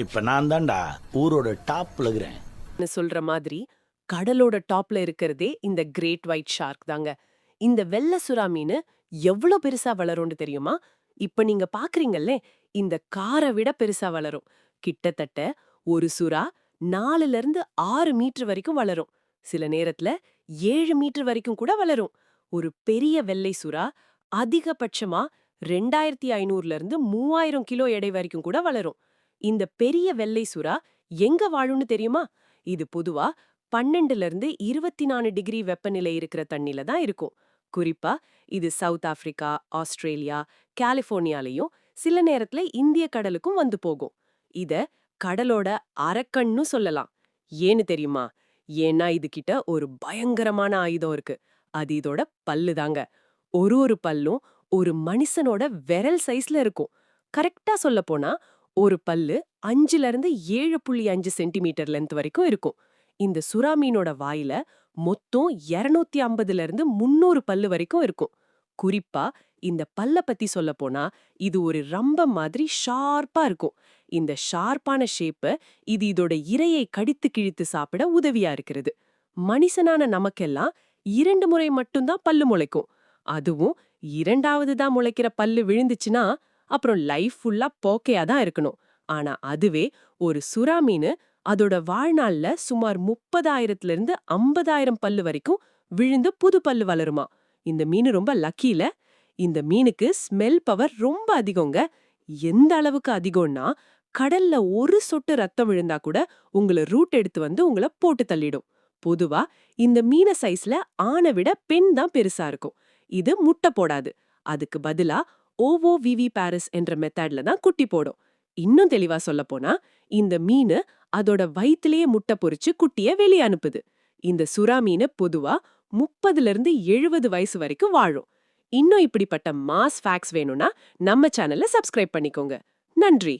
இப்ப நான் தான்டா ஊரோட டாப்ல இருக்கிறேன். சொல்ற மாதிரி கடலோட டாப்ல இருக்கிறதே இந்த கிரேட் ஒயிட் ஷார்க் தாங்க. இந்த வெள்ளை சுறா மீன் எவ்வளவு பெருசா வளரும்னு தெரியுமா? இப்ப நீங்க பாக்குறீங்கல்ல, இந்த காரை விட பெருசா வளரும். கிட்டத்தட்ட ஒரு சுறா 4ல இருந்து 6 மீட்டர் வரைக்கும் வளரும். சில நேரத்துல 7 மீட்டர் வரைக்கும் கூட வளரும். ஒரு பெரிய வெள்ளை சுறா அதிகபட்சமா 2500ல இருந்து 3000 கிலோ எடை வரைக்கும் கூட வளரும். இந்த பெரிய வெள்ளை சுறா எங்க வாழும்னு தெரியுமா? இது பொதுவா 12ல இருந்து 24 டிகிரி வெப்பநிலை இருக்கிற தண்ணில தான் இருக்கும். குறிப்பா இது சவுத் ஆப்பிரிக்கா, ஆஸ்திரேலியா, கலிபோர்னியாலயும் சில நேரத்துல இந்திய கடலுக்கும் வந்து போகும். இத கடலோட அரக்கன்னு சொல்லலாம். ஏன்னு தெரியுமா? ஏன்னா இது கிட்ட ஒரு பயங்கரமான ஆயுதம் இருக்கு. அது இதோட பல்லு தாங்க. ஒரு பல்லும் ஒரு மனுஷனோட விரல் சைஸ்ல இருக்கும். கரெக்டா சொல்லப் போனா ஒரு பல்லு 5ல இருந்து 7.5 சென்டிமீட்டர் லென்த் வரைக்கும் இருக்கும். இந்த சுறா மீனோட வாயில மொத்தம் 250ல இருந்து 300 பல்லு வரைக்கும் இருக்கும். குறிப்பா இந்த பல்ல பத்தி சொல்லப் போனா இது ஒரு ரம்பம் மாதிரி ஷார்ப்பா இருக்கும். இந்த ஷார்ப்பான ஷேப்ப இது இதோட இரையை கடித்து கிழித்து சாப்பிட உதவியா இருக்கிறது. மனுஷனான நமக்கெல்லாம் 2 முறை மட்டும்தான் பல்லு முளைக்கும். அதுவும் 2வது தான் முளைக்கிற பல்லு விழுந்துச்சுன்னா அப்புறம் லைஃப் ஃபுல்லா போக்கையா தான் இருக்கணும். ஆனா அதுவே ஒரு சுறா மீனு அதோட வாழ்நாள்ல சுமார் 30,000ல இருந்து 50,000 பல்லு வரைக்கும் விழுந்து புது பல்லு வளருமா. இந்த மீன் ரொம்ப லக்கில. இந்த மீனுக்கு ஸ்மெல் பவர் ரொம்ப அதிகங்க. எந்த அளவுக்கு அதிகம்னா கடல்ல ஒரு சொட்டு ரத்தம் விழுந்தா கூட உங்களை ரூட் எடுத்து வந்து உங்களை போட்டு தள்ளிடும். பொதுவா இந்த மீன சைஸ்ல ஆணை விட பெண் தான் பெருசா இருக்கும். இது முட்டை போடாது. அதுக்கு பதிலா ஓவோ விவி பாரிஸ் என்ற மெத்தட்ல தான் குட்டி போடும். இன்னும் தெளிவா சொல்லப் போனா இந்த மீனு அதோட வயித்திலேயே முட்டை பொரிச்சு குட்டிய வெளியே அனுப்புது. இந்த சுறா மீன் பொதுவா 30ல இருந்து 70 வயசு வரைக்கும் வாழும். இன்னும் இப்படிப்பட்ட மாஸ் ஃபேக்ட்ஸ் வேணும்னா நம்ம சேனலை சப்ஸ்கிரைப் பண்ணிக்கோங்க. நன்றி.